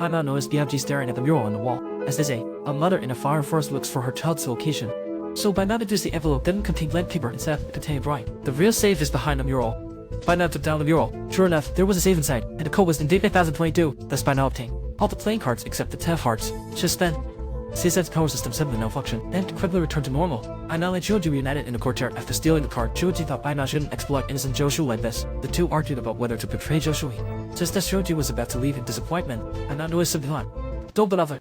I now noticed BFG staring at the mural on the wall. As they say, a mother in a fire forest looks for her child's location. So by now deduced the envelope didn't contain blank paper, instead it contained brine. The real safe is behind the mural. By now took down the mural. Sure enough, there was a safe inside, and the code was indeed 8022, thus by now obtained. All the playing cards except the 10 hearts. Suspense. CSF's power system suddenly malfunctioned, then quickly returned to normal. I now let Joji reunited in the courtyard after stealing the card. Joji thought I now shouldn't exploit innocent Joshu like this. The two argued about whether to betray Joshui. Just as Joji was about to leave in disappointment, I now noticed something odd. Don't bother.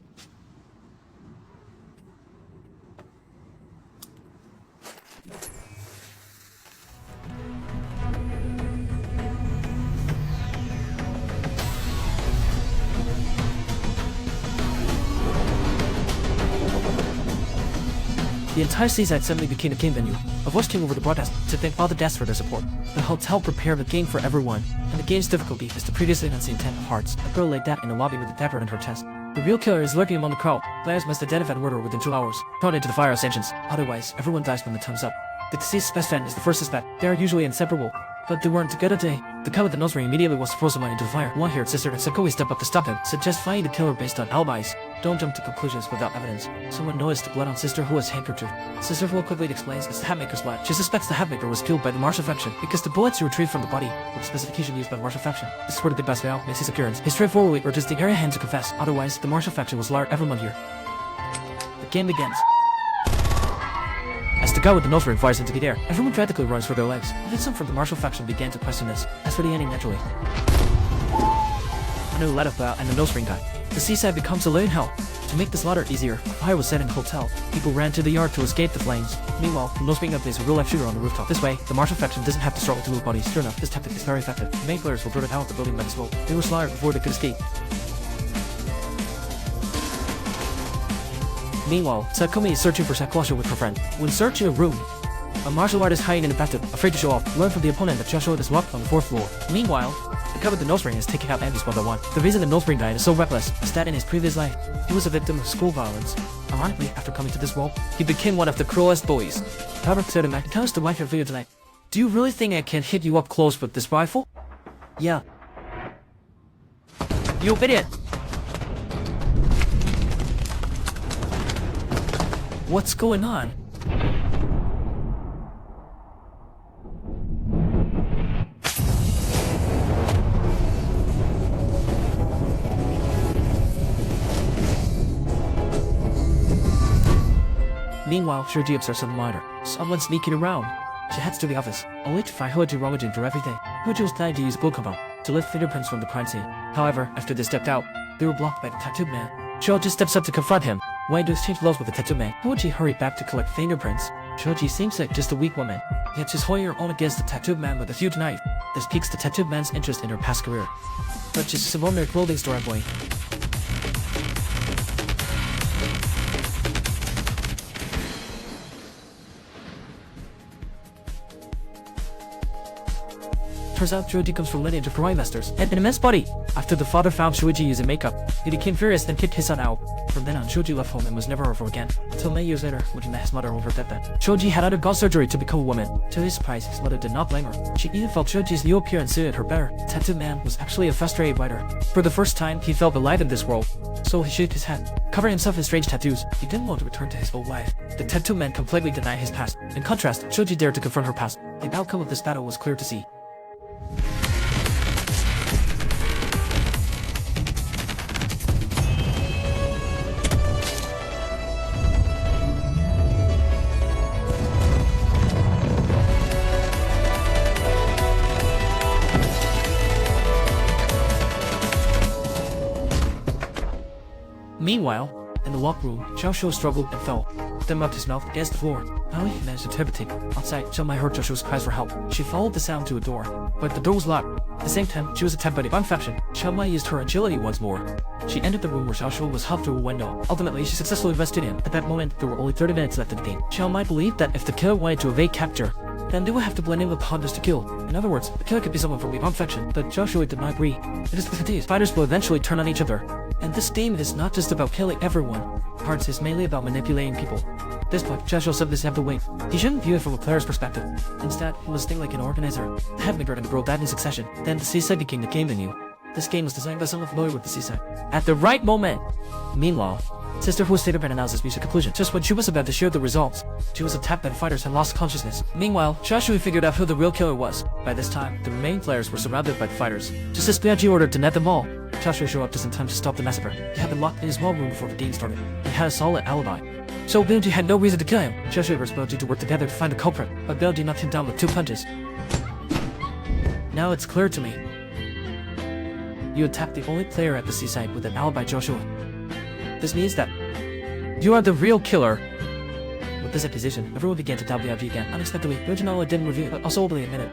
The entire seaside suddenly became a game venue. A voice came over the broadcast to thank all the guests for their support. The hotel prepared a game for everyone, and the game's difficulty is the previously unseen 10 of hearts. A girl laid that in the lobby with a dagger in her chest. The real killer is lurking among the crowd. Players must identify the murderer within 2 hours, thrown into the fire ascensions. Otherwise, everyone dies when the time's up. The deceased's best friend is the first suspect. They are usually inseparable, but they weren't together today. The guy with the nose ring immediately was to throw someone into the fire. One-haired sister and Sakoi step up to stop him, suggest finding the killer based on alibis. Don't jump to conclusions without evidence. Someone noticed the blood on Sister who was handkerchief. Sister Full quickly explains it's the Hatmaker's blood. She suspects the Hatmaker was killed by the martial faction because the bullets retrieved from the body were the specification used by the martial faction. This is where the Basvel makes his appearance. He straightforwardly urges the area hand to confess, otherwise the martial faction was slaughtered everyone here. The game begins. As the guy with the nose ring fires into the air, everyone frantically runs for their legs. Even some from the martial faction began to question this. As for the ending, naturally, a new let up and the nose ring guy. The seaside becomes a living hell. To make the slaughter easier, a fire was set in the hotel. People ran to the yard to escape the flames. Meanwhile, the nose ring updates a real-life shooter on the rooftop. This way, the martial faction doesn't have to struggle to move bodies. Sure enough, this tactic is very effective. The main players were driven out of the building by the smoke. They were slaughtered before they could escape. Meanwhile, Sakumi is searching for Sakwasha with her friend. When searching a room, a martial artist hiding in the bathtub, afraid to show off, learned from the opponent that Joshua is locked on the 4th floor. Meanwhile, the guy with the nose ring is taking out enemies one by one. The reason the nose ring died is so reckless is that in his previous life, he was a victim of school violence. Ironically, after coming to this world, he became one of the cruelest bullies. However, said him, tell us to watch your video tonight. Do you really think I can hit you up close with this rifle? Yeah. You idiot! What's going on? Meanwhile, Shoji observes on the monitor. Someone sneaking around. She heads to the office, only to find Hoji rummaging through everything. Hoji was planning to use blood compound to lift fingerprints from the crime scene. However, after they stepped out, they were blocked by the tattooed man. Shoji steps up to confront him, wanting to exchange blows with the tattooed man. Hoji hurried back to collect fingerprints. Shoji seems like just a weak woman, yet she's holding her own against the tattooed man with a huge knife. This piques the tattooed man's interest in her past career. But she's a ordinary clothing store employee. Turns out Shoji comes from lineage of karate masters and an immense body. After the father found Shoji using makeup, he became furious and kicked his son out. From then on, Shoji left home and was never heard from again, until many years later when he met his mother over her deathbed. Shoji had undergone surgery to become a woman. To his surprise, his mother did not blame her. She even felt Shoji's new appearance suited her better. The tattooed man was actually a frustrated writer. For the first time, he felt alive in this world, so he shook his head, covering himself in strange tattoos. He didn't want to return to his old life. The tattooed man completely denied his past. In contrast, Shoji dared to confront her past. The outcome of this battle was clear to see. Meanwhile, in the locked room, Joshua struggled and fell, then rubbed his mouth against the floor. Finally, he managed to levitate. Outside, Xiaomai heard Joshua's cries for help. She followed the sound to a door, but the door was locked. At the same time, she was attacked by the Bang faction. Xiaomai used her agility once more. She entered the room where Joshua was hoved through a window. Ultimately, she successfully rescued him. At that moment, there were only 30 minutes left in the game. Xiaomai believed that if the killer wanted to evade capture, then they would have to blend in with hunters to kill. In other words, the killer could be someone from the Bang faction, but Joshua did not agree. It is continues. Fighters will eventually turn on each other. And this game is not just about killing everyone. Hearts is mainly about manipulating people. At this point, Joshua said this have to wait. He shouldn't view it from a player's perspective. Instead, he must think like an organizer. The Hatmaker and the girl died in succession. Then the seaside became the game venue. This game was designed by someone familiar with the seaside. At the right moment! Meanwhile, Sister Who's state of analysis reached a conclusion. Just when she was about to share the results, she was attacked by the fighters and lost consciousness. Meanwhile, Joshua figured out who the real killer was. By this time, the remaining players were surrounded by the fighters. Just as Psyche ordered to net them all, Joshua showed up just in time to stop the massacre. He had been locked in his small room before the game started. He had a solid alibi. So Benji had no reason to kill him. Joshua urged Benji to work together to find the culprit, but Benji knocked him down with 2 punches. Now it's clear to me. You attacked the only player at the seaside with an alibi, Joshua. This means that you are the real killer. With this accusation, everyone began to doubt the IG again. Unexpectedly, Benji not only didn't reveal it, but also openly admitted.